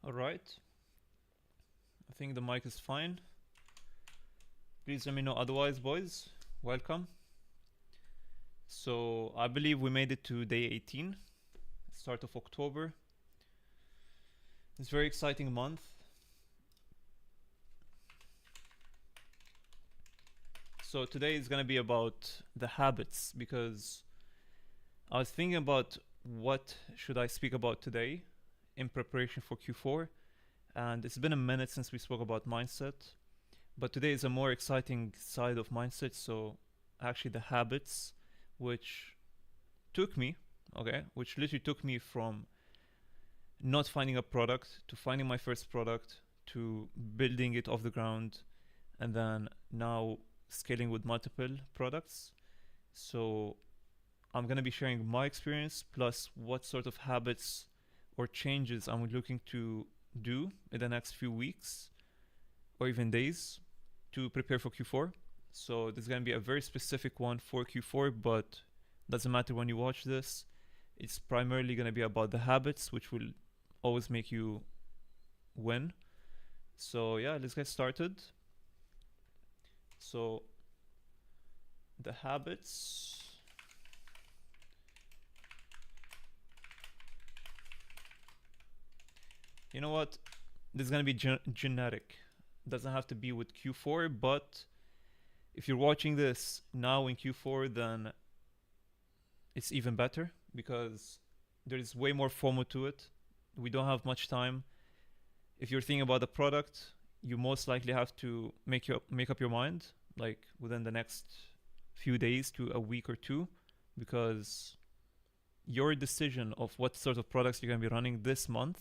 All right. I think the mic is fine. Please let me know otherwise, boys. Welcome. So I believe we made it to day 18, start of October. It's a very exciting month. So today is gonna be about the habits because I was thinking about what should I speak about today in preparation for Q4, and it's been a minute since we spoke about mindset. But today is a more exciting side of mindset, so actually the habits, which took me, which literally took me from not finding a product to finding my first product to building it off the ground and then now scaling with multiple products. So I'm going to be sharing my experience plus what sort of habits or changes I'm looking to do in the next few weeks or even days to prepare for Q4. So this is going to be a very specific one for Q4, but doesn't matter when you watch this. It's primarily going to be about the habits, which will always make you win. So yeah, let's get started. So the habits. You know what? This is going to be generic. Doesn't have to be with Q4, but if you're watching this now in Q4, then it's even better because there's way more FOMO to it. We don't have much time. If you're thinking about the product, you most likely have to make up your mind like within the next few days to a week or two, because your decision of what sort of products you're going to be running this month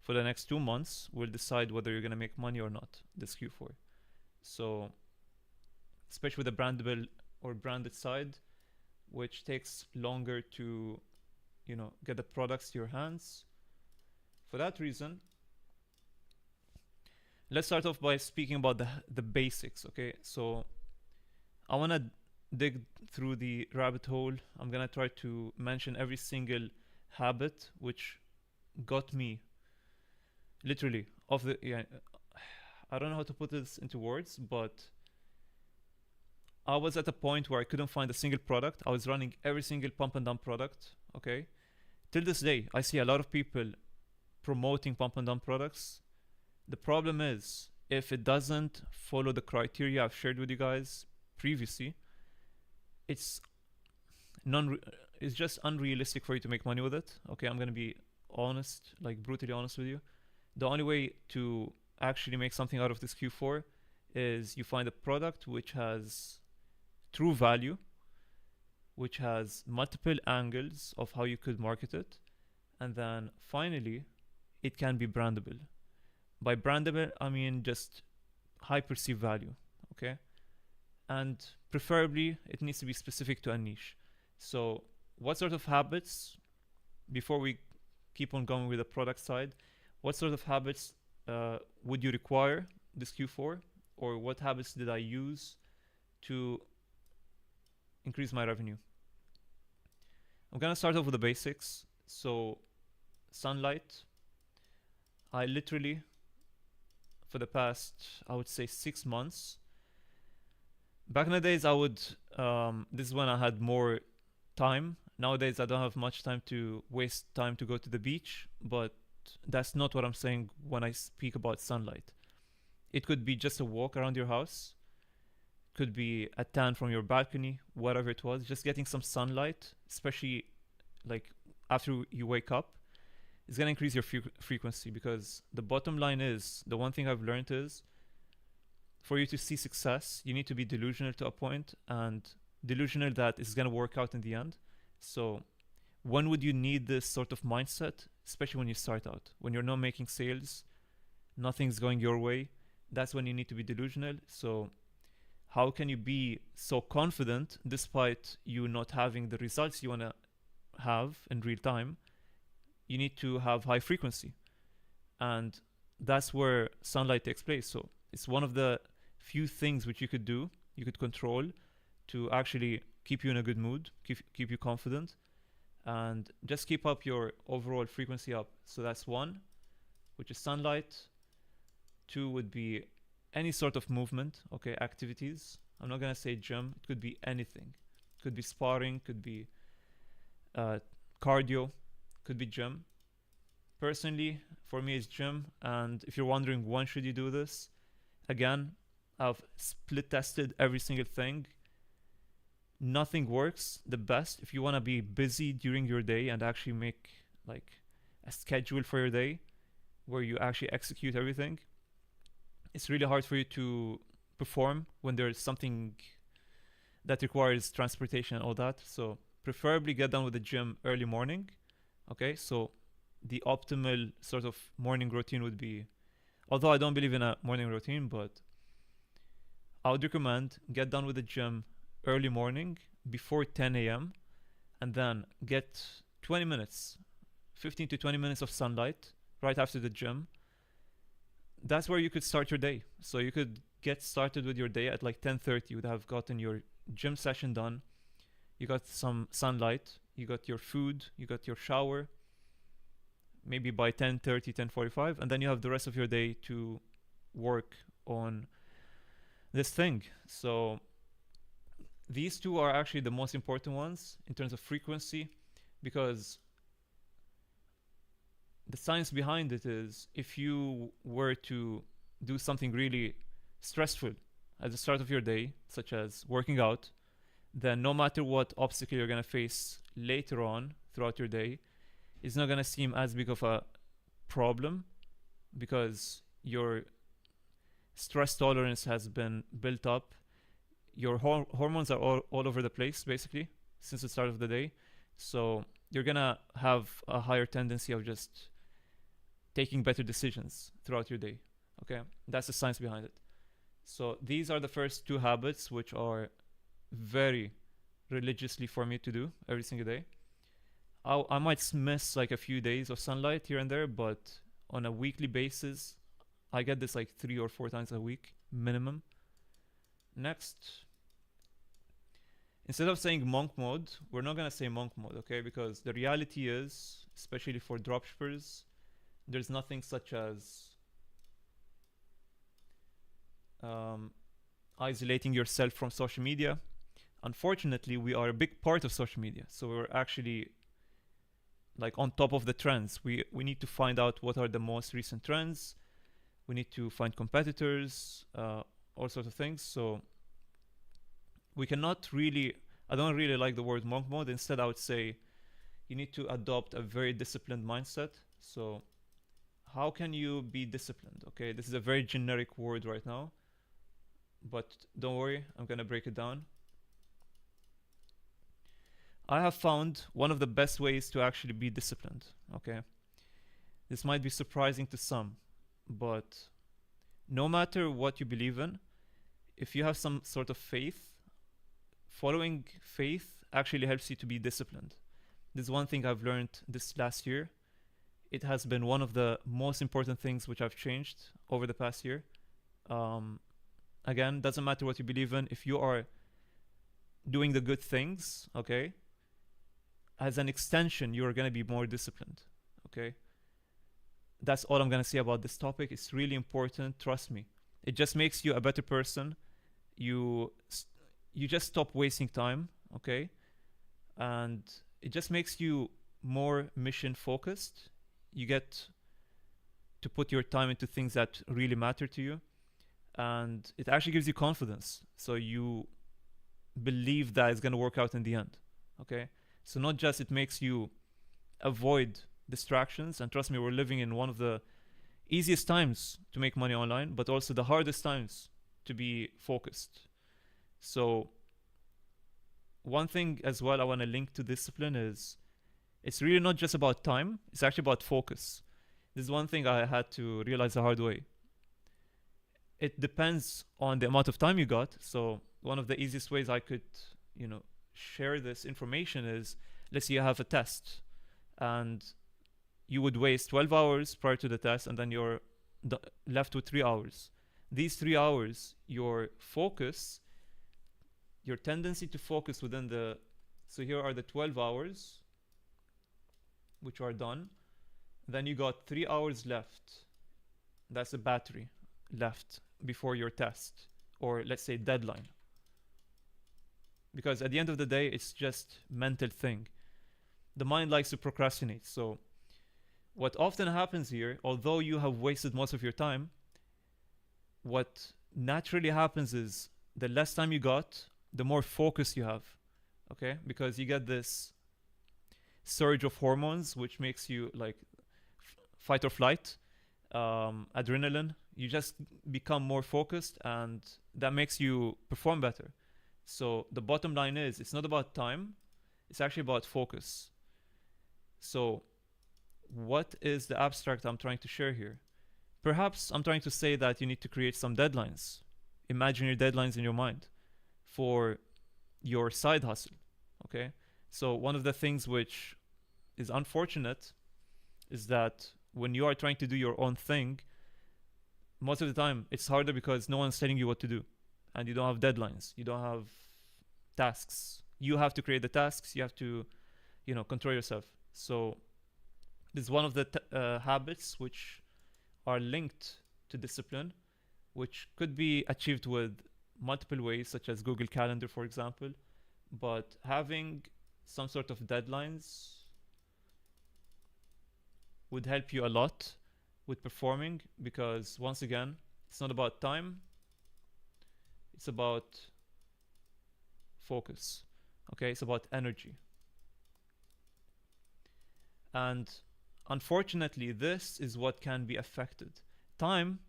for the next 2 months will decide whether you're going to make money or not this Q4. So especially with the brandable or branded side, which takes longer to get the products to your hands. For that reason, let's start off by speaking about the basics. Okay, so I want to dig through the rabbit hole. I'm gonna try to mention every single habit which got me literally off the I don't know how to put this into words, but I was at a point where I couldn't find a single product. I was running every single pump and dump product. Okay, till this day I see a lot of people promoting pump and dump products. The problem is, if it doesn't follow the criteria I've shared with you guys previously, it's it's just unrealistic for you to make money with it. Okay, I'm gonna be honest, like brutally honest with you. The only way to actually make something out of this Q4 is you find a product which has true value, which has multiple angles of how you could market it, and then finally it can be brandable. By brandable, I mean just high perceived value, okay? And preferably, it needs to be specific to a niche. So, what sort of habits, before we keep on going with the product side, what sort of habits would you require this Q4? Or what habits did I use to increase my revenue? I'm gonna start off with the basics. So, sunlight. I literally, for the past, I would say 6 months, back in the days, I would, this is when I had more time. Nowadays, I don't have much time to waste time to go to the beach, but that's not what I'm saying when I speak about sunlight. It could be just a walk around your house, could be a tan from your balcony, whatever it was, just getting some sunlight, especially like after you wake up, is going to increase your frequency, because the bottom line is, the one thing I've learned is, for you to see success, you need to be delusional to a point, and delusional that it's going to work out in the end. So when would you need this sort of mindset? Especially when you start out, when you're not making sales, nothing's going your way. That's when you need to be delusional. So how can you be so confident despite you not having the results you want to have in real time? You need to have high frequency, and that's where sunlight takes place. So it's one of the few things which you could do, you could control, to actually keep you in a good mood, keep you confident, and just keep up your overall frequency up. So that's one. which is sunlight. 2 would be any sort of movement, okay, activities. I'm not gonna say gym. It could be anything. It could be sparring, could be uh, cardio, could be gym. Personally, for me, it's gym. And if you're wondering when should you do this, again, I've split tested every single thing. Nothing works the best if you want to be busy during your day and actually make like a schedule for your day where you actually execute everything. It's really hard for you to perform when there's something that requires transportation and all that. So preferably get done with the gym early morning. Okay, so the optimal sort of morning routine would be, although I don't believe in a morning routine, but I would recommend get done with the gym early morning before 10 a.m. and then get 20 minutes, 15 to 20 minutes of sunlight right after the gym. That's where you could start your day. So you could get started with your day at like 10:30. You would have gotten your gym session done. You got some sunlight. You got your food. You got your shower. Maybe by 10:30, 10:45, and then you have the rest of your day to work on this thing. So these two are actually the most important ones in terms of frequency, because the science behind it is if you were to do something really stressful at the start of your day, such as working out, then no matter what obstacle you're going to face later on throughout your day, it's not going to seem as big of a problem because your stress tolerance has been built up. Your hormones are all over the place, basically, since the start of the day. So you're going to have a higher tendency of just taking better decisions throughout your day. Okay, that's the science behind it. So these are the first two habits, which are very religiously for me to do every single day. I might miss like a few days of sunlight here and there, but on a weekly basis, I get this like 3 or 4 times a week minimum. Next, instead of saying monk mode, we're not gonna say monk mode, okay? Because the reality is, especially for dropshippers, there's nothing such as isolating yourself from social media. Unfortunately, we are a big part of social media, so we're actually like on top of the trends. We need to find out what are the most recent trends. We need to find competitors, all sorts of things. So we cannot really, I don't really like the word monk mode. Instead, I would say you need to adopt a very disciplined mindset. So how can you be disciplined? Okay, this is a very generic word right now, but don't worry, I'm gonna break it down. I have found one of the best ways to actually be disciplined, okay? This might be surprising to some, but no matter what you believe in, if you have some sort of faith, following faith actually helps you to be disciplined. This is one thing I've learned this last year. It has been one of the most important things which I've changed over the past year. Again, doesn't matter what you believe in. If you are doing the good things, okay, as an extension, you're going to be more disciplined, okay? That's all I'm going to say about this topic. It's really important, trust me. It just makes you a better person. You just stop wasting time, okay? And it just makes you more mission focused. You get to put your time into things that really matter to you. And it actually gives you confidence. So you believe that it's going to work out in the end, okay? So not just it makes you avoid distractions, and trust me, we're living in one of the easiest times to make money online, but also the hardest times to be focused. So one thing as well I want to link to discipline is it's really not just about time, it's actually about focus. This is one thing I had to realize the hard way. It depends on the amount of time you got. So one of the easiest ways I could, share this information is, let's say you have a test and you would waste 12 hours prior to the test, and then you're left with 3 hours. These 3 hours, your focus, your tendency to focus within so here are the 12 hours which are done. Then you got 3 hours left That's the battery left before your test, or let's say deadline. Because at the end of the day, it's just mental thing. The mind likes to procrastinate. So what often happens here, although you have wasted most of your time, what naturally happens is the less time you got, the more focus you have. Okay? Because you get this surge of hormones, which makes you like fight or flight, adrenaline. You just become more focused, and that makes you perform better. So the bottom line is, it's not about time, it's actually about focus. So what is the abstract I'm trying to share here? Perhaps I'm trying to say that you need to create some deadlines. Imaginary deadlines in your mind for your side hustle. Okay? So one of the things which is unfortunate is that when you are trying to do your own thing, most of the time it's harder because no one's telling you what to do, and you don't have deadlines, you don't have tasks. You have to create the tasks, you have to, control yourself. So this is one of the habits which are linked to discipline, which could be achieved with multiple ways, such as Google Calendar, for example. But having some sort of deadlines would help you a lot with performing, because once again, it's not about time, it's about focus. Okay, it's about energy. And unfortunately, this is what can be affected. Time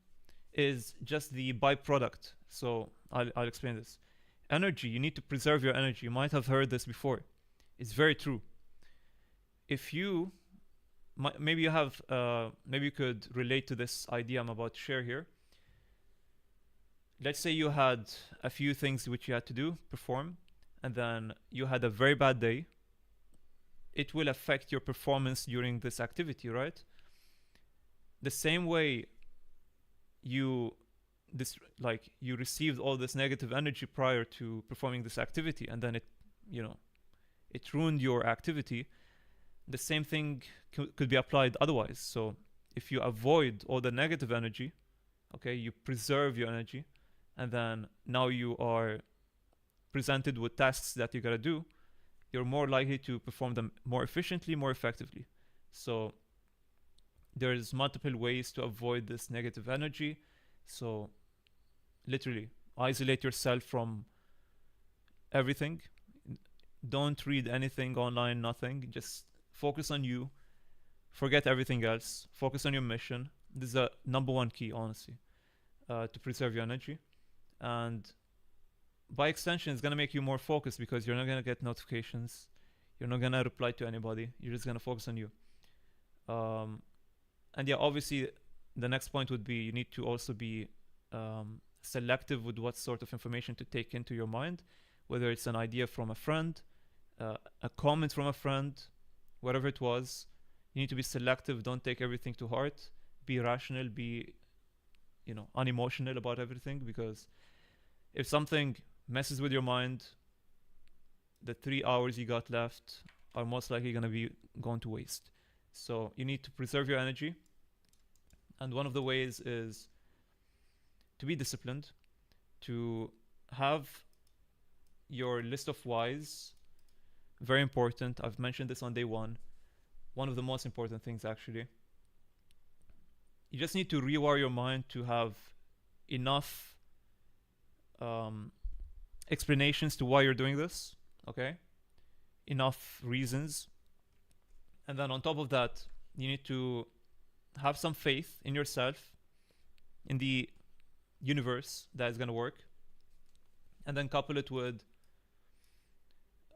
is just the byproduct. So I'll explain this. Energy, you need to preserve your energy. You might have heard this before. It's very true. If you, maybe you could relate to this idea I'm about to share here. Let's say you had a few things which you had to do, perform, and then you had a very bad day. It will affect your performance during this activity, right? The same way you received all this negative energy prior to performing this activity, and then it ruined your activity. The same thing could be applied otherwise. So if you avoid all the negative energy, okay, you preserve your energy, and then now you are presented with tasks that you gotta do, you're more likely to perform them more efficiently, more effectively. So there's multiple ways to avoid this negative energy. So literally isolate yourself from everything. Don't read anything online, nothing. Just focus on you. Forget everything else. Focus on your mission. This is the number one key, honestly, to preserve your energy. And by extension, it's going to make you more focused, because you're not going to get notifications. You're not going to reply to anybody. You're just going to focus on you. And yeah, obviously, the next point would be you need to also be selective with what sort of information to take into your mind, whether it's an idea from a friend, a comment from a friend, whatever it was. You need to be selective. Don't take everything to heart. Be rational. Be, unemotional about everything, because if something messes with your mind, the 3 hours you got left are most likely going to be gone to waste. So you need to preserve your energy. And one of the ways is to be disciplined, to have your list of whys. Very important. I've mentioned this on day one. One of the most important things, actually. You just need to rewire your mind to have enough explanations to why you're doing this, okay? Enough reasons. And then on top of that, you need to have some faith in yourself, in the universe that is going to work, and then couple it with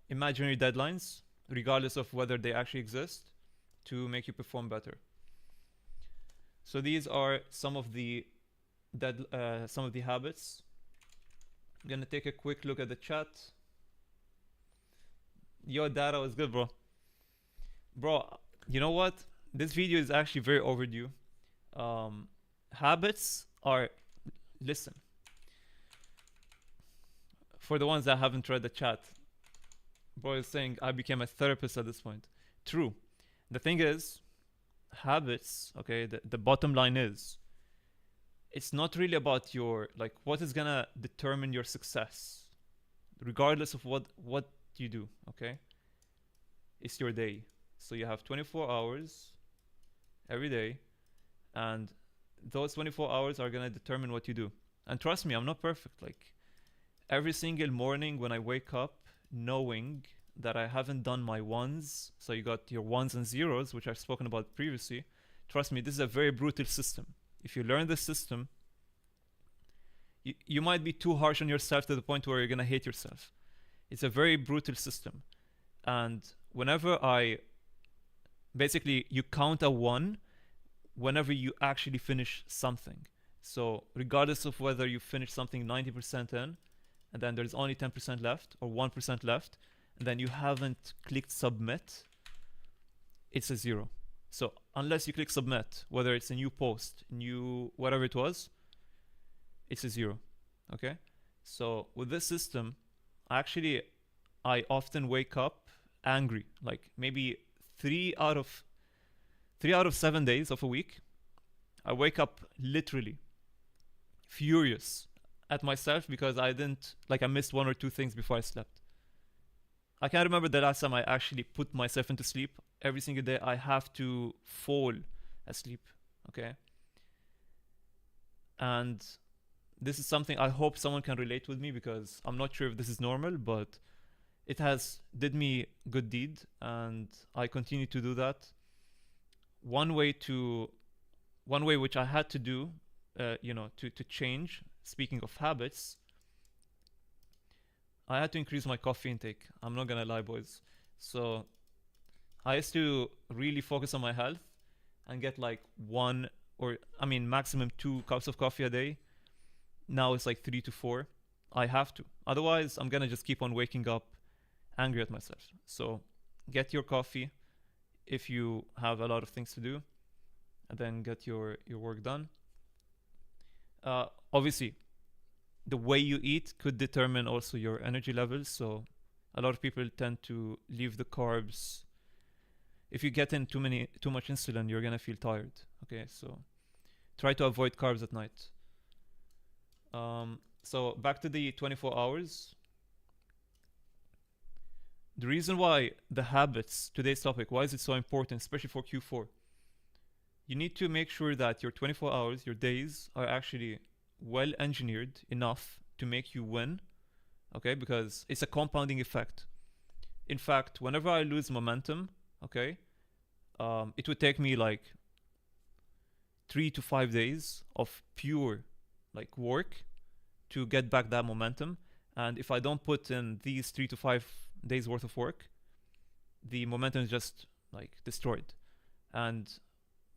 imaginary deadlines, regardless of whether they actually exist, to make you perform better. So these are some of the habits. I'm gonna take a quick look at the chat. Your data was good, bro. Bro, you know what? This video is actually very overdue. Habits are, listen, for the ones that haven't read the chat, bro is saying I became a therapist at this point. True. The thing is, habits, okay, the bottom line is, it's not really about your, like, what is gonna determine your success, regardless of what you do. Okay, it's your day. So you have 24 hours every day, and those 24 hours are gonna determine what you do. And trust me, I'm not perfect. Like, every single morning when I wake up, knowing that I haven't done my ones, so you got your ones and zeros, which I've spoken about previously. Trust me, this is a very brutal system. If you learn this system, you might be too harsh on yourself to the point where you're gonna hate yourself. It's a very brutal system. And whenever I basically, you count a one whenever you actually finish something. So regardless of whether you finish something 90% in, and then there's only 10% left or 1% left, and then you haven't clicked submit, it's a zero. So unless you click submit, whether it's a new post, new whatever it was, it's a zero. Okay? So with this system, actually, I often wake up angry. Like maybe 3 out of 7 days of a week, I wake up literally furious at myself because I missed 1 or 2 things before I slept. I can't remember the last time I actually put myself into sleep. Every single day I have to fall asleep. Okay? And this is something I hope someone can relate with me, because I'm not sure if this is normal, but it has did me good deed, and I continue to do that. One way which I had to do, to change, speaking of habits, I had to increase my coffee intake. I'm not gonna lie, boys. So I used to really focus on my health and get like maximum 2 cups of coffee a day. Now it's like 3 to 4. I have to. Otherwise, I'm gonna just keep on waking up angry at myself. So get your coffee if you have a lot of things to do, and then get your work done. Obviously, the way you eat could determine also your energy levels. So a lot of people tend to leave the carbs. If you get in too much insulin, you're gonna feel tired. Okay, so try to avoid carbs at night. So back to the 24 hours. The reason why the habits, today's topic, why is it so important, especially for Q4? You need to make sure that your 24 hours, your days, are actually well engineered enough to make you win. Okay, because it's a compounding effect. In fact, whenever I lose momentum, okay, it would take me like 3 to 5 days of pure like work to get back that momentum. And if I don't put in these 3 to 5 days worth of work, the momentum is just like destroyed. And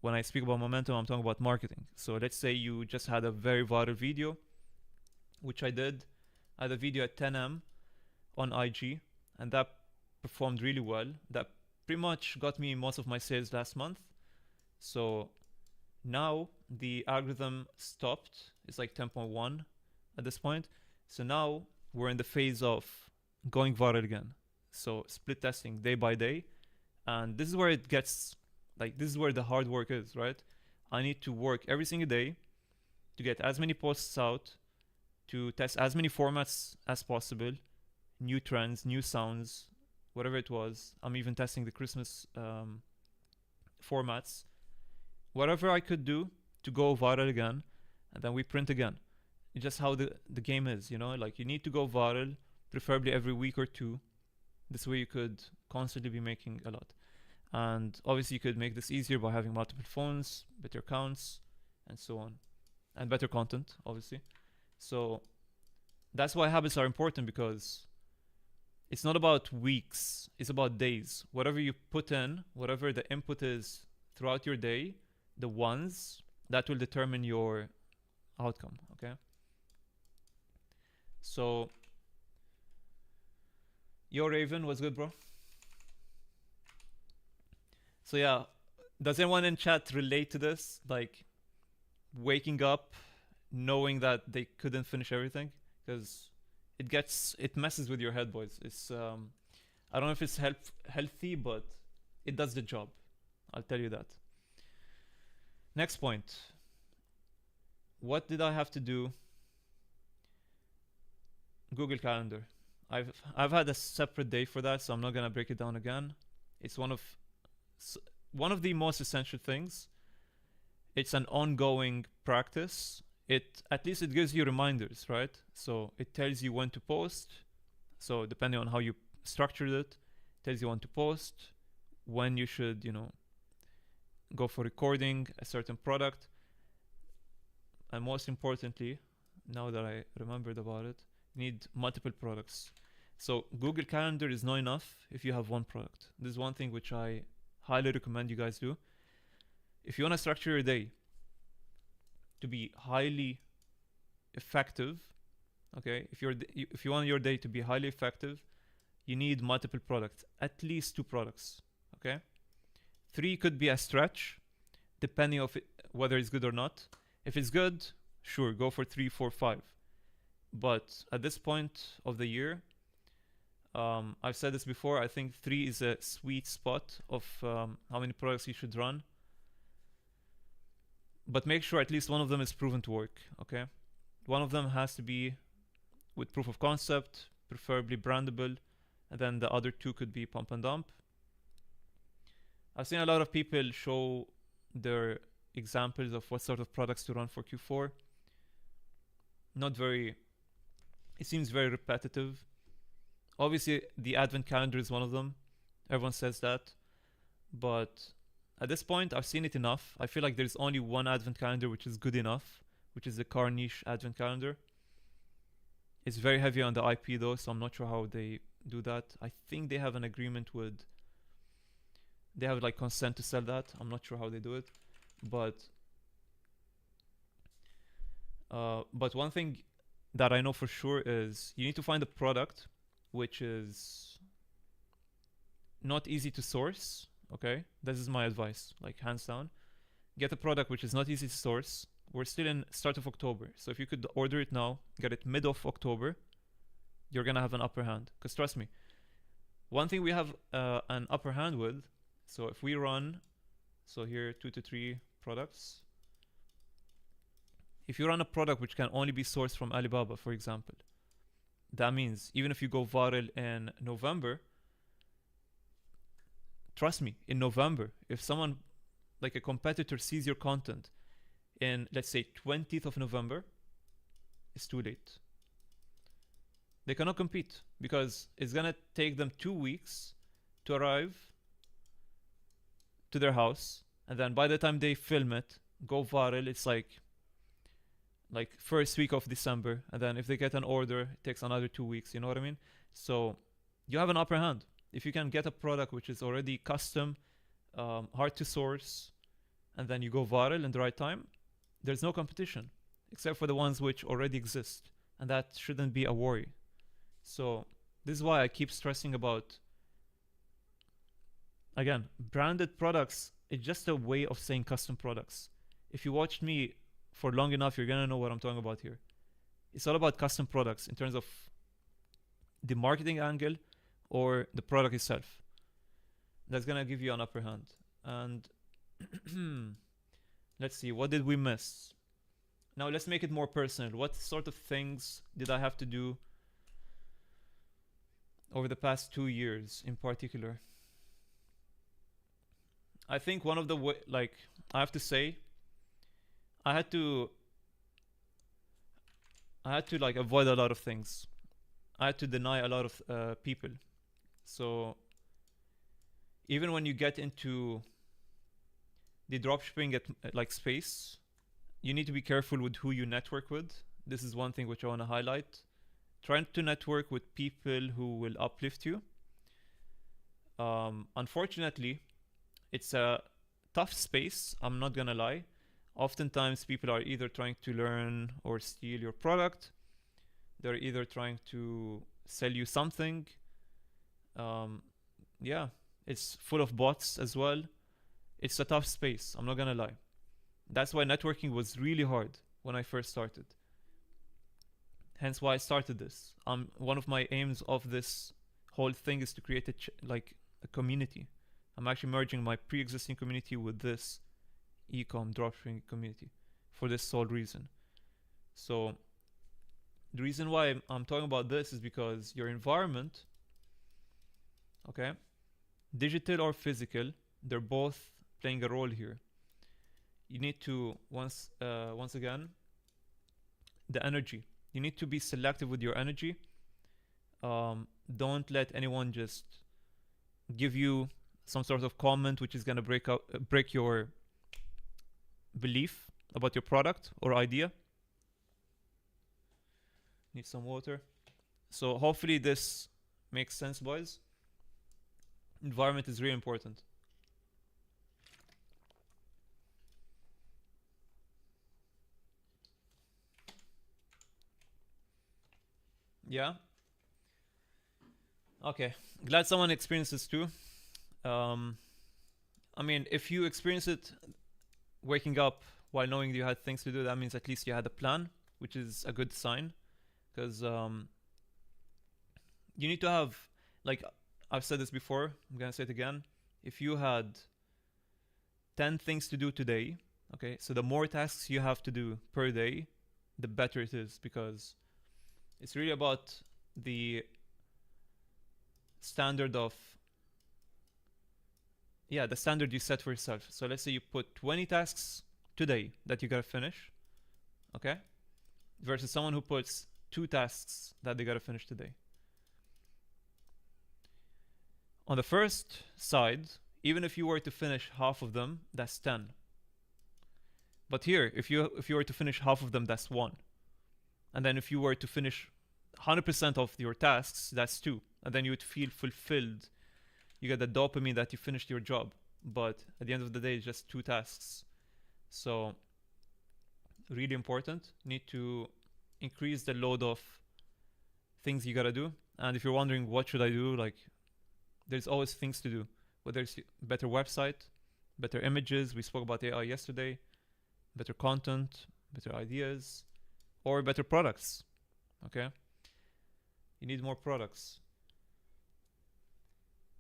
when I speak about momentum, I'm talking about marketing. So let's say you just had a very viral video, which I did. I had a video at 10 a.m. on IG, and that performed really well. That pretty much got me most of my sales last month. So now the algorithm stopped. It's like 10.1 at this point. So now we're in the phase of going viral again. So split testing day by day. And this is where it gets, like, this is where the hard work is, right? I need to work every single day to get as many posts out, to test as many formats as possible, new trends, new sounds, whatever it was. I'm even testing the Christmas formats. Whatever I could do to go viral again, and then we print again. It's just how the game is, you know? Like, you need to go viral, preferably every week or two. This way you could constantly be making a lot. And obviously you could make this easier by having multiple phones, better accounts, and so on. And better content, obviously. So that's why habits are important, because it's not about weeks, it's about days. Whatever you put in, whatever the input is throughout your day, the ones, that will determine your outcome, okay? So, yo Raven, what's good, bro? So yeah, does anyone in chat relate to this? Like, waking up knowing that they couldn't finish everything? Because it messes with your head, boys. It's I don't know if it's healthy, but it does the job. I'll tell you that. Next point. what did I have to do? Google Calendar. I've had a separate day for that, so I'm not gonna break it down again. It's one of the most essential things. It's an ongoing practice. It at least it gives you reminders, right? So it tells you when to post. So depending on how you structured it, it tells you when to post, when you should, go for recording a certain product, and most importantly, now that I remembered about it, you need multiple products. So Google Calendar is not enough if you have one product. This is one thing which I highly recommend you guys do. If you want to structure your day to be highly effective, okay, if you want your day to be highly effective, you need multiple products, at least 2 products, okay? 3 could be a stretch, depending on whether it's good or not. If it's good, sure, go for 3, 4, 5. But at this point of the year, I've said this before, I think 3 is a sweet spot of how many products you should run. But make sure at least one of them is proven to work, okay? One of them has to be with proof of concept, preferably brandable, and then the other 2 could be pump and dump. I've seen a lot of people show their examples of what sort of products to run for Q4. It seems very repetitive. Obviously, the Advent calendar is one of them. Everyone says that. But at this point, I've seen it enough. I feel like there's only one Advent calendar which is good enough, which is the car niche Advent calendar. It's very heavy on the IP though, so I'm not sure how they do that. I think they have an agreement with... They have like consent to sell that. I'm not sure how they do it. But one thing that I know for sure is you need to find a product which is not easy to source, okay? This is my advice, like hands down. Get a product which is not easy to source. We're still in start of October, so if you could order it now, get it mid of October, you're gonna have an upper hand. Because trust me, one thing we have an upper hand with, so if we run, so here 2 to 3 products. If you run a product which can only be sourced from Alibaba, for example, that means even if you go viral in November, trust me, in November, if someone like a competitor sees your content in, let's say, 20th of November, it's too late. They cannot compete because it's gonna take them 2 weeks to arrive to their house, and then by the time they film it, go viral, it's like first week of December, and then if they get an order, it takes another 2 weeks, you know what I mean? So you have an upper hand. If you can get a product which is already custom, hard to source, and then you go viral in the right time, there's no competition, except for the ones which already exist, and that shouldn't be a worry. So this is why I keep stressing about, again, branded products. It's just a way of saying custom products. If you watched me for long enough, you're gonna know what I'm talking about here. It's all about custom products in terms of the marketing angle or the product itself. That's gonna give you an upper hand. And let's see, what did we miss? Now let's make it more personal. What sort of things did I have to do over the past 2 years in particular? I think one of the I have to say, I had to like avoid a lot of things. I had to deny a lot of people. So even when you get into the dropshipping at like space, you need to be careful with who you network with. This is one thing which I want to highlight. Trying to network with people who will uplift you. Unfortunately, it's a tough space, I'm not gonna lie. Oftentimes people are either trying to learn or steal your product. They're either trying to sell you something. Yeah, it's full of bots as well. It's a tough space, I'm not gonna lie. That's why networking was really hard when I first started. Hence why I started this. One of my aims of this whole thing is to create a community. I'm actually merging my pre-existing community with this e-com dropshipping community for this sole reason. So the reason why I'm talking about this is because your environment, okay, digital or physical, they're both playing a role here. You need to once again, the energy. You need to be selective with your energy. Don't let anyone just give you some sort of comment which is gonna break your belief about your product or idea. Need some water. So hopefully this makes sense, boys. Environment is really important. Yeah. Okay. Glad someone experiences too. Um, I mean, if you experience it waking up while knowing you had things to do, that means at least you had a plan, which is a good sign. Because you need to have, like, I've said this before, I'm gonna say it again. If you had 10 things to do today, okay, so the more tasks you have to do per day, the better it is, because it's really about the standard of, yeah, the standard you set for yourself. So let's say you put 20 tasks today that you gotta finish, okay, versus someone who puts 2 tasks that they gotta finish today. On the first side, even if you were to finish half of them, that's 10. But here, if you were to finish half of them, that's 1. And then if you were to finish 100% of your tasks, that's 2. And then you would feel fulfilled. You get the dopamine that you finished your job. But at the end of the day, it's just 2 tasks. So, really important. You need to increase the load of things you gotta do. And if you're wondering what should I do, like, there's always things to do. Whether it's better website, better images, we spoke about AI yesterday, better content, better ideas, or better products. Okay? You need more products.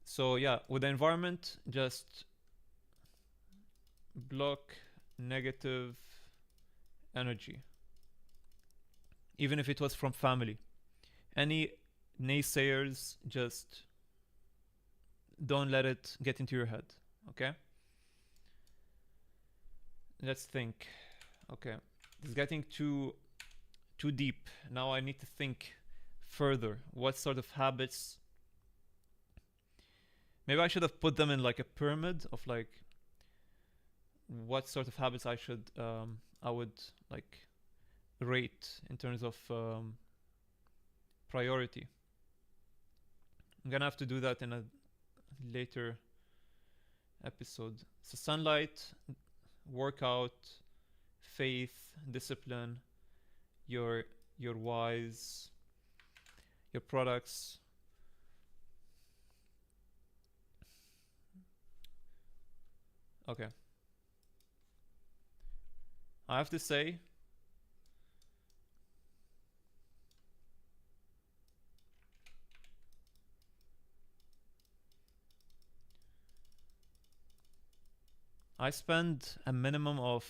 So yeah, with the environment, just block negative energy. Even if it was from family. Any naysayers, just don't let it get into your head. Okay? Let's think. Okay. It's getting too deep. Now I need to think further. What sort of habits? Maybe I should have put them in like a pyramid of like what sort of habits I would like rate in terms of priority. I'm gonna have to do that in a later episode. So sunlight, workout, faith, discipline, your whys, your products. Okay. I have to say, I spend a minimum of,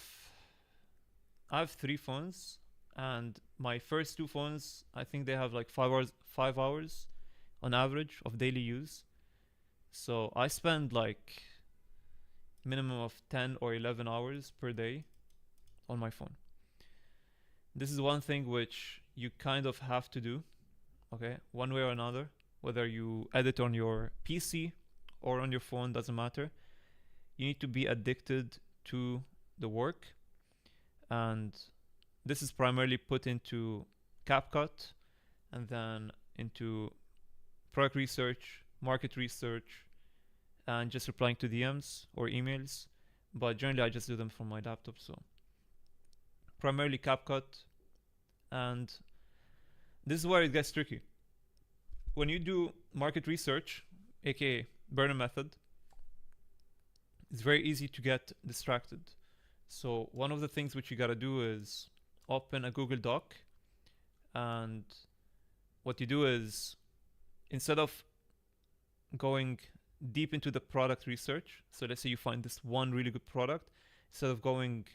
I have 3 phones, and my first 2 phones, I think they have like 5 hours on average of daily use. So I spend like minimum of 10 or 11 hours per day on my phone. This is one thing which you kind of have to do, okay, one way or another, whether you edit on your PC or on your phone, doesn't matter. You need to be addicted to the work, and this is primarily put into CapCut and then into product research, market research, and just replying to DMs or emails. But generally I just do them from my laptop. So primarily CapCut, and this is where it gets tricky. When you do market research, aka burner method, it's very easy to get distracted. So one of the things which you gotta do is open a Google Doc, and what you do is, instead of going deep into the product research, so let's say you find this one really good product, instead of going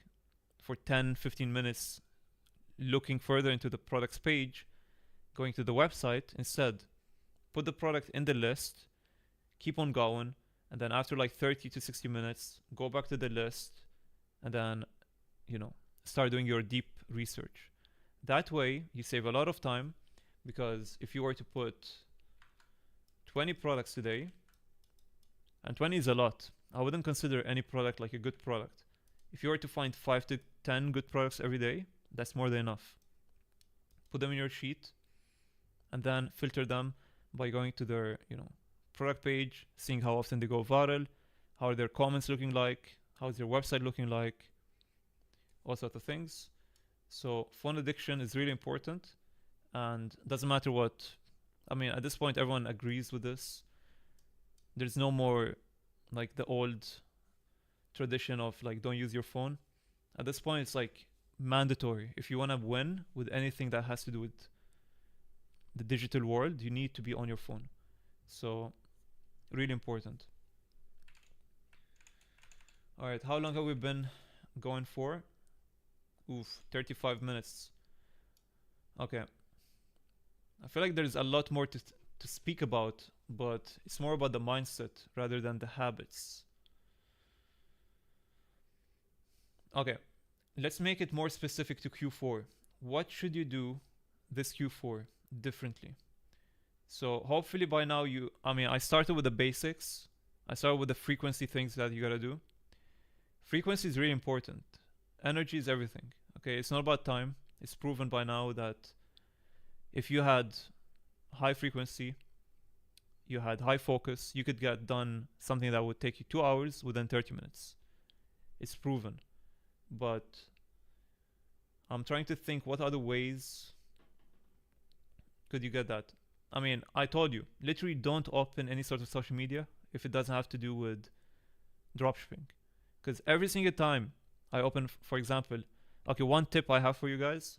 for 10-15 minutes looking further into the products page, going to the website. Instead, put the product in the list, keep on going, and then after like 30 to 60 minutes, go back to the list, and then, start doing your deep research. That way, you save a lot of time, because if you were to put 20 products today, and 20 is a lot, I wouldn't consider any product like a good product. If you were to find 5 to 10 good products every day, that's more than enough. Put them in your sheet, and then filter them by going to their, product page, seeing how often they go viral, how are their comments looking like, how's their website looking like, all sorts of things. So phone addiction is really important, and doesn't matter what. I mean, at this point, everyone agrees with this. There's no more like the old tradition of like don't use your phone. At this point, it's like mandatory. If you want to win with anything that has to do with the digital world, you need to be on your phone. So really important. All right, how long have we been going for? 35 minutes. Okay. I feel like there's a lot more to speak about, but it's more about the mindset rather than the habits. Okay, let's make it more specific to Q4. What should you do this Q4 differently? So hopefully by now I started with the basics. I started with the frequency things that you gotta do. Frequency is really important. Energy is everything. Okay, it's not about time. It's proven by now that if you had high frequency, you had high focus, you could get done something that would take you 2 hours within 30 minutes. It's proven. But I'm trying to think what other ways could you get that. I mean, I told you, literally don't open any sort of social media if it doesn't have to do with dropshipping. Because every single time I open, for example, okay, one tip I have for you guys,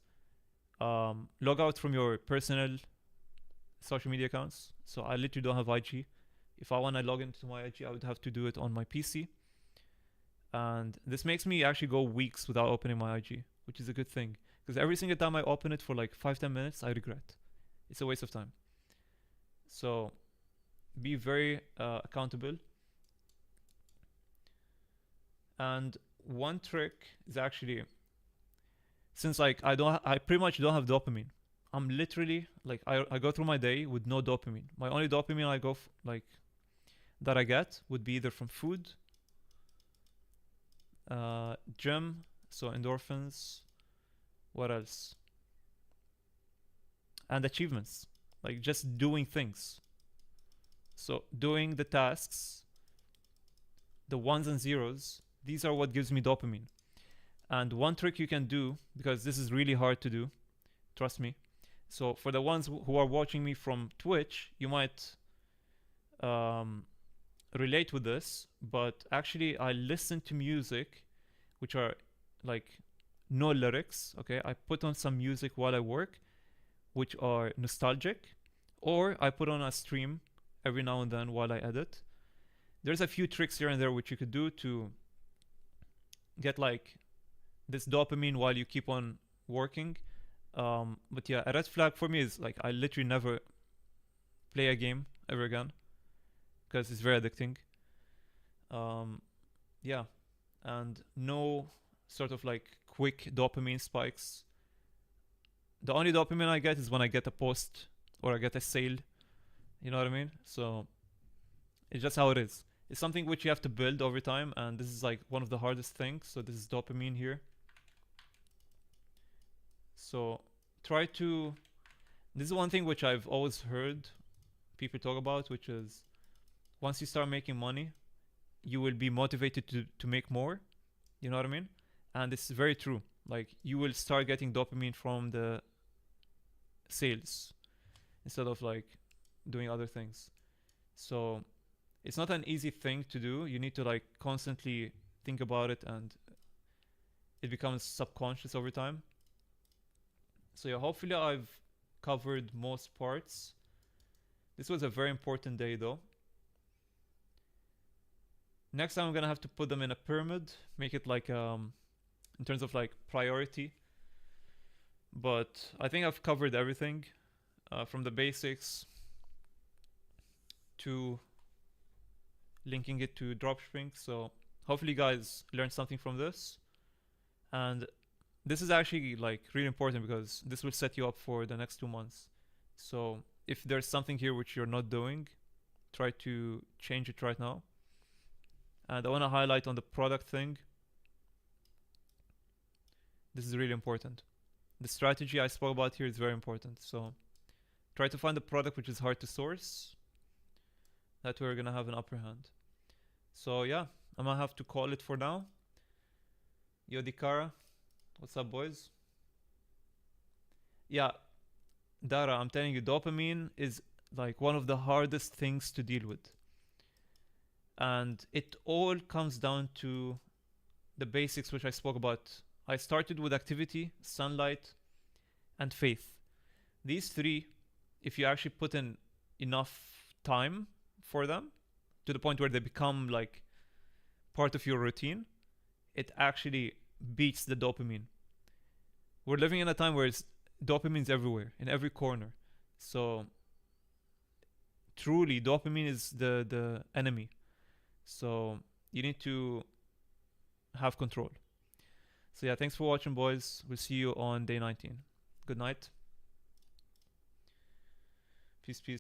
log out from your personal social media accounts. So I literally don't have IG. If I want to log into my IG, I would have to do it on my PC. And this makes me actually go weeks without opening my IG, which is a good thing. Because every single time I open it for like 5-10 minutes, I regret. It's a waste of time. So be very accountable. And one trick is actually, since like I pretty much don't have dopamine. I'm literally like I go through my day with no dopamine. My only dopamine that I get would be either from food, gym, so endorphins, what else? And achievements, like just doing things. So doing the tasks, the ones and zeros, these are what gives me dopamine. And one trick you can do, because this is really hard to do, trust me. So for the ones who are watching me from Twitch, you might relate with this, but actually I listen to music which are like no lyrics, okay? I put on some music while I work which are nostalgic, or I put on a stream every now and then while I edit. There's a few tricks here and there which you could do to get like this dopamine while you keep on working. But yeah, a red flag for me is like I literally never play a game ever again because it's very addicting. Yeah, and no sort of like quick dopamine spikes. The only dopamine I get is when I get a post or I get a sale. You know what I mean? So it's just how it is. It's something which you have to build over time, and this is like one of the hardest things. So this is dopamine here. So try to, this is one thing which I've always heard people talk about, which is once you start making money, you will be motivated to make more. You know what I mean? And this is very true. Like you will start getting dopamine from the sales instead of like doing other things. So it's not an easy thing to do. You need to like constantly think about it, and it becomes subconscious over time. So yeah, hopefully I've covered most parts. This was a very important day though. Next time I'm gonna have to put them in a pyramid, make it like in terms of like priority. But I think I've covered everything, from the basics to linking it to dropshipping. So hopefully you guys learned something from this. And this is actually like really important because this will set you up for the next 2 months. So if there's something here which you're not doing, try to change it right now. And I want to highlight on the product thing. This is really important. The strategy I spoke about here is very important. So try to find a product which is hard to source. That way we're gonna have an upper hand. So yeah, I'm gonna have to call it for now. Yodikara, what's up, boys? Yeah, Dara, I'm telling you, dopamine is like one of the hardest things to deal with. And it all comes down to the basics which I spoke about. I started with activity, sunlight, and faith. These three, if you actually put in enough time for them, to the point where they become like part of your routine, it actually beats the dopamine. We're living in a time where dopamine's everywhere, in every corner. So truly, dopamine is the enemy. So you need to have control. So yeah, thanks for watching, boys. We'll see you on day 19. Good night. Peace, peace.